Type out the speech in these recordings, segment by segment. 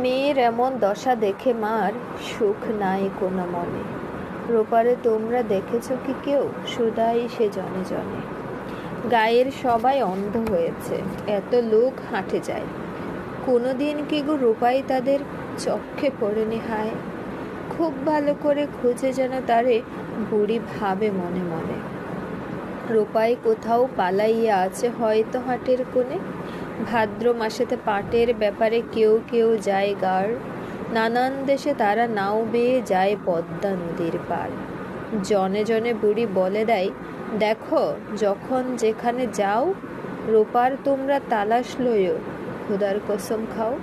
মেয়ের এমন দশা দেখে মার সুখ নাই কোনো মনে। রোপারে তোমরা দেখেছ কি কেউ? শুধাই সে জনে জনে। গায়ের সবাই অন্ধ হয়েছে, এত লোক হাঁটে যায়। কোনোদিন কি গো রূপাই তাদের চক্ষে পড়েনি হায়? খুব ভালো করে খুঁজে যেন তারে বুড়ি ভাবে মনে মনে। রূপাই কোথাও পালাইয়া আছে হয়তো হাটের কোণে। ভাদ্র মাসেতে পাটের ব্যাপারে কেউ কেউ যায় গাড়। নানান দেশে তারা নাও বেয়ে যায় পদ্মা নদীর পার। জনে জনে বুড়ি বলে দেয়, দেখো যখন যেখানে যাও, রূপার তোমরা তালাশ লইও, খোদার কসম খাও।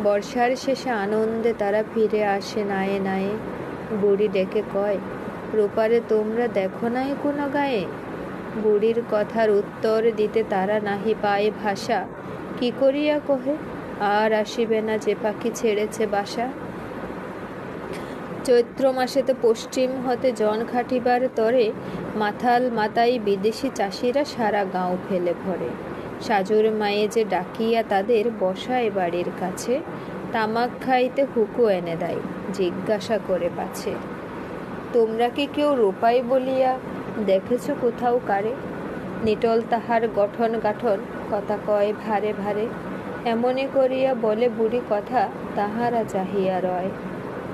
বর্ষার শেষে আনন্দে তারা ফিরে আসে নায়ে নায়ে। বুড়ি ডেকে কয়, রূপারে তোমরা দেখো নাই কোনো গায়ে? বুড়ির কথার উত্তর দিতে তারা নাহি পায় ভাষা। কি করিয়া কহে, আর আসিবে না যে পাখি ছেড়েছে বাসা। চৈত্র মাসেতে পশ্চিম হতে জন খাটিবার তরে মাথাল মাতাই বিদেশি চাষিরা সারা গাঁও ফেলে ভরে। সাজুর মায়ে যে ডাকিয়া তাদের বসায় বাড়ির কাছে, তামাক খাইতে হুকু এনে দেয়, জিজ্ঞাসা করে পাছে, তোমরা কি কেউ রূপাই বলিয়া দেখেছ কোথাও কারে? নিটল তাহার গঠন গাঠন, কথা কয় ভারে ভারে। এমনি করিয়া বলে বুড়ি কথা, তাহারা চাহিয়া রয়।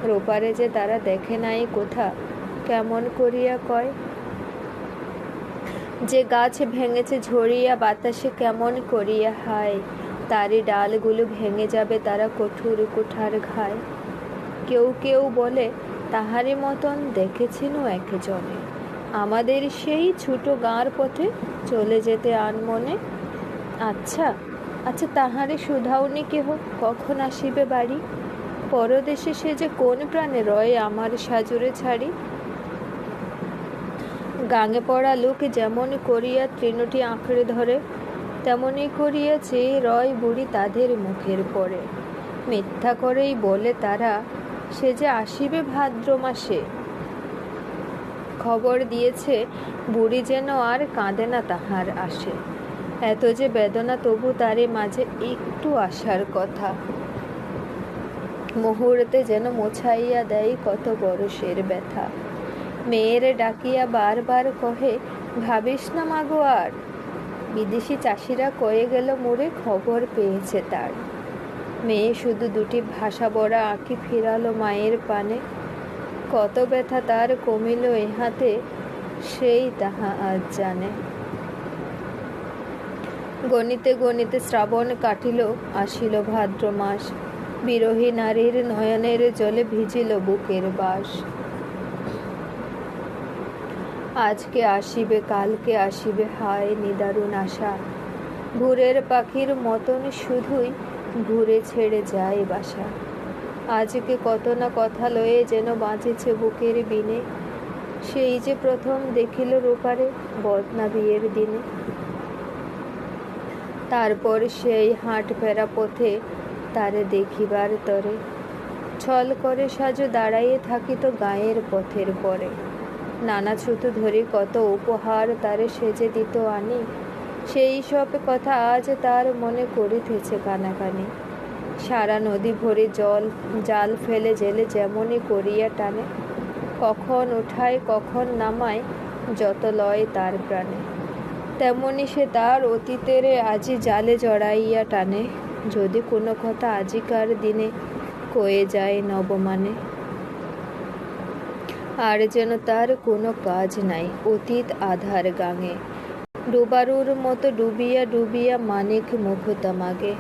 রূপারে যে তারা দেখে নাই কোথা, কেমন করিয়া কয়? যে গাছ ভেঙেছে ঝরিয়া বাতাসে কেমন করিয়া হায়, তারই ডালগুলো ভেঙে যাবে তারা কঠোর কুঠার ঘায়। কেউ কেউ বলে, তাহারই মতন দেখেছিল একজনে, আমাদের সেই ছোট গাঁর পথে চলে যেতে আনমনে। আচ্ছা আচ্ছা, তাহারে শুধাওনি কেহ, কখন আসিবে বাড়ি? পরদেশে সে যে কোন প্রাণে রয় আমার সাজুরে ছাড়ি। গাঙে পড়া লোক যেমন করিয়া তৃণটি আঁকড়ে ধরে, তেমনি করিয়া চেয়ে রয় বুড়ি তাদের মুখের পরে। মিথ্যা করেই বলে তারা, সে যে আসিবে ভাদ্র মাসে। খবর দিয়েছে বুড়ি যেন আর কাঁদে না তাহার আসে। এত যে বেদনা তবু তারে মাঝে একটু আসার কথা। মুহূর্তে যেন মোছাইয়া দেয় কত বরষের ব্যথা। মেয়েরে ডাকিয়া বারবার কহে, ভাবিস না মাগো আর। বিদেশি চাষিরা কয়ে গেল মোরে খবর পেয়েছে তার। মেয়ে শুধু দুটি ভাষা বড়া আঁকি ফিরালো মায়ের পানে। কত ব্যথা তার কমিল এহাতে, সেই তাহা আজ জানে। গণিতে গণিতে শ্রাবণ কাটিল, আসিল ভাদ্র মাস। বিরহী নারীর নয়নের জলে ভিজিল বুকের বাস। আজকে আসিবে কালকে আসিবে, হায় নিদারুণ আশা। ভোরের পাখির মতন শুধুই ঘুরে ছেড়ে যায় বাসা। আজকে কত না কথা লয়ে যেন বাঁচেছে বুকের বিনে। সেই যে প্রথম দেখিল রূপারে বদনা বিয়ের দিনে। তারপর সেই হাট ফেরা পথে তারে দেখিবার তরে, ছল করে সাজু দাঁড়াইয়ে থাকিত গায়ের পথের পরে। নানা ছুতো ধরে কত উপহার তারে সেজে দিত আনি। সেই সব কথা আজ তার মনে করিতেছে কানাকানি। সারা নদী ভরে জাল ফেলে জেলে যেমনই করিয়া টানে, কখন উঠায় কখন নামায় যত লয় তার প্রাণে। তেমনি সে তার অতীতের আজি জালে জড়াইয়া টানে, যদি কোনো কথা আজিকার দিনে কয়ে যায় নবমানে। আর যেন তার কোনো কাজ নাই অতীত আধার গাঙে। ডুবারুর মতো ডুবিয়া ডুবিয়া মানিক মুখ তামাগে।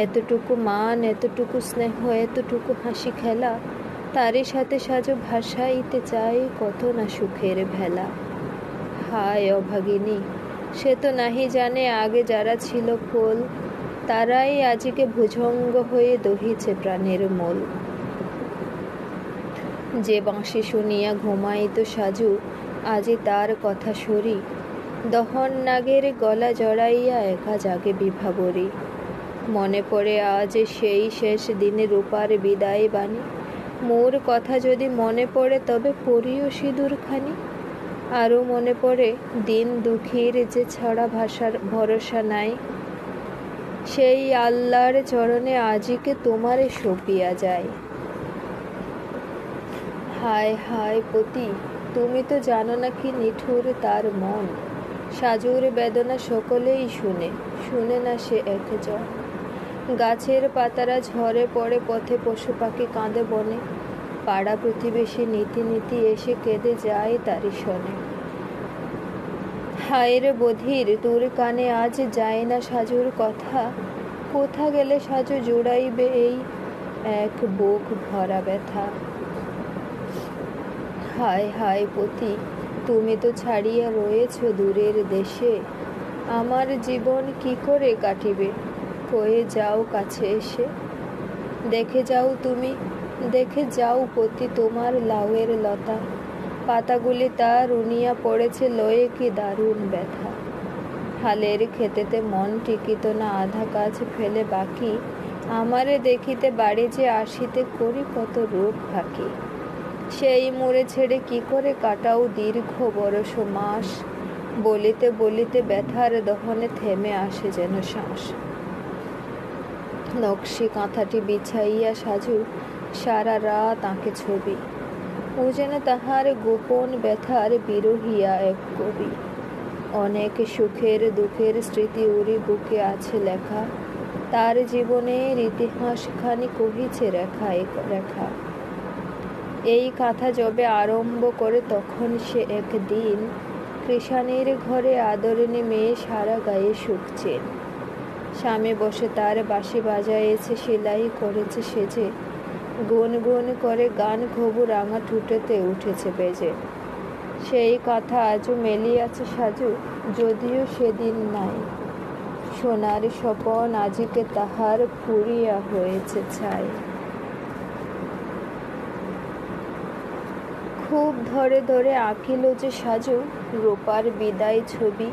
এতটুকু মান, এতটুকু স্নেহ, এতটুকু হাসি খেলা, তারই সাথে সাজো ভাসাইতে চাই কত না সুখের ভেলা। হায় অভাগিনী, সে তো নাহি জানে আগে যারা ছিল ফল, তারাই আজকে ভুজঙ্গ হয়ে দহিছে প্রাণের মোল। যে বাঁশি শুনিয়া ঘুমাইত সাজু, আজি তার কথা সরি। দহন নাগের গলা জড়াইয়া একা জাগে বিভাবরী। মনে পড়ে আজ সেই শেষ দিনে রূপার বিদায় বাণী। মোর কথা যদি মনে পড়ে তবে পড়িও সিঁদুরখানি। আরও মনে পড়ে দিন দুঃখীর যে ছাড়া ভাষার ভরসা নাই। সেই আল্লাহর চরণে আজিকে তোমারে সঁপিয়া যায়। হায় হায় পতি, তুমি তো জানো না কি নিঠুর তার মন। সাজুর বেদনা সকলেই শুনে না সে একজন। গাছের পাতারা ঝরে পড়ে, পথে পশু পাখি কাঁদে বনে, পাড়া প্রতিবেশী নীতি নীতি এসে কেঁদে যায় তারি শনে। হায় রে বধির, তোর কানে আজ যায় না সাজুর কথা, কোথা গেলে সাজু জোড়াইবে এই এক বুক ভরা ব্যথা। হায় হায় পতি, তুমি তো ছাড়িয়া রয়েছ দূরের দেশে, আমার জীবন কি করে কাটিবে, কয়ে যাও কাছে এসে। দেখে যাও পতি তোমার লাউয়ের লতা, পাতাগুলি তার উনিয়া পড়েছে লয়ে কি দারুণ ব্যথা। হালের খেতেতে মন টিকিত না, আধা কাজ ফেলে বাকি, আমারে দেখিতে বাড়ি যে আসিতে করি কত রূপ ফাঁকি। সেই মুড়ে ছেড়ে কি করে কাটাও দীর্ঘ বরষ মাস, বলিতে বলিতে ব্যথার দহনে থেমে আসে যেন শ্বাস। নকশি কাঁথাটি বিছাইয়া সাজু সারা রাত আঁকে ছবি, ও যেন তাহার গোপন ব্যথার বিরহিয়া এক কবি। অনেক সুখের দুঃখের স্মৃতি ওরি বুকে আছে লেখা, তার জীবনের ইতিহাস খানি কহিছে রেখায় রেখা। এই কথা যবে আরম্ভ করে তখন সে একদিন, কৃষাণীর ঘরে আদরিণী মেয়ে সারা গায়ে শুকছেন। স্বামী বসে তার বাঁশি বাজাইছে, সেলাই করেছে সেজে, গুন গুন করে গান ঘবু রাঙা ঠুটেতে উঠেছে বেজে। সেই কথা আজও মেলিয়াছে সাজু, যদিও সেদিন নাই, সোনার স্বপন আজিকে তাহার পুড়িয়া হয়েছে ছাই। খুব ধরে ধরে আঁকিল যে সাজু রূপার বিদায় ছবি,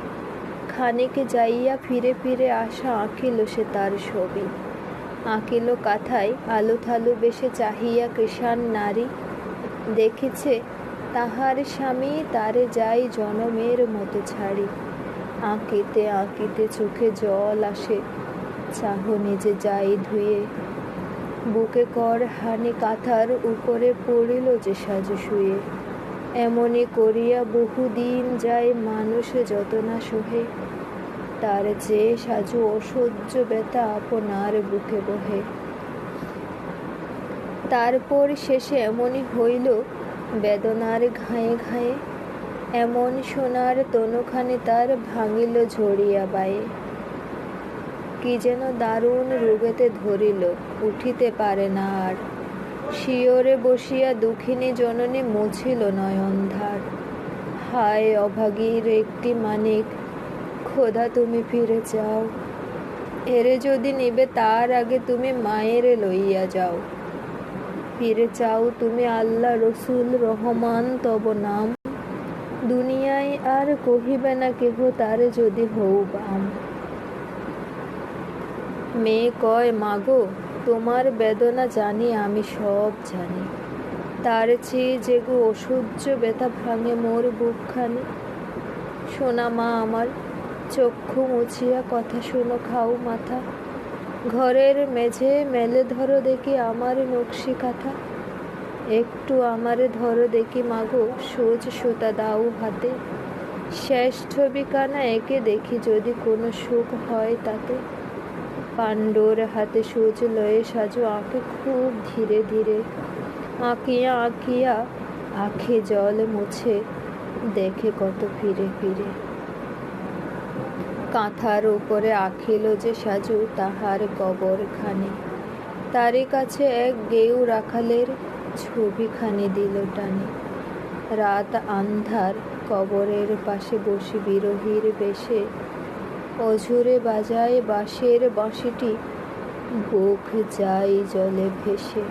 খানিক যাইয়া ফিরে ফিরে আসা আঁকিল সে তার ছবি। আঁকিল কাঁথায় আলু থালু বেশে চাহিয়া কৃষাণ নারী, দেখেছে তাহার স্বামী তারে যাই জনমের মতো ছাড়ি। আঁকিতে আঁকিতে চোখে জল আসে, চাহ নিজে যাই ধুয়ে, বুকে কর হানি কাঁথার উপরে পড়িল যে সাজু শুয়ে। এমনি করিয়া বহুদিন যায়, মানুষ যত না সহে, তার চেয়ে সাজু অসহ্য ব্যথা আপনার বুকে বহে। তারপর শেষে এমনই হইল বেদনার ঘায়ে ঘায়ে, এমন সোনার তনুখানি তার ভাঙিল ঝরিয়া বায়ে। কি যেন দারুণ রোগেতে ধরিল, উঠিতে পারে না আর, শিয়রে বসিয়া দুঃখিনী জননী মুছিল নয়ন ধার। হায় অভাগীর একটি মানিক, খোদা তুমি ফিরে যাও, এরে যদি নিবে তার আগে তুমি মায়েরে লইয়া যাও। ফিরে চাও তুমি আল্লাহ রসুল রহমান তব নাম, দুনিয়ায় আর কহিবে না কেহ তারে যদি হও বাম। মেয়ে কয় মাগো, তোমার বেদনা জানি আমি সব জানি, তার চেয়ে যেগো অসহ্য ব্যথা ভাঙে মোর বুকখানি। সোনা মা আমার, চক্ষু মুছিয়া কথা শুনো খাও মাথা, ঘরের মেঝে মেলে ধরো দেখি আমার নকশি কাঁথা। একটু আমারে ধরো দেখি মাগো, সোজ সুতা দাও হাতে, শেষ ছবি কানা একে দেখি যদি কোনো সুখ হয় তাতে। পাণ্ডুর হাতে সুচ লয়ে সাজু আঁকে খুব ধীরে ধীরে, আঁকিয়া আঁকিয়া আঁখি জল মুছে দেখে কত ফিরে ফিরে। কাঁথার উপরে আঁকিল যে সাজু তাহার কবরখানি, তারই কাছে এক গেউ রাখালের ছবিখানি দিল টানি। রাত আন্ধার, কবরের পাশে বসি বিরহীর বেশে, অঝুরে বাজায় বাঁশের বাঁশিটি, বুক যায় জলে ভেসে।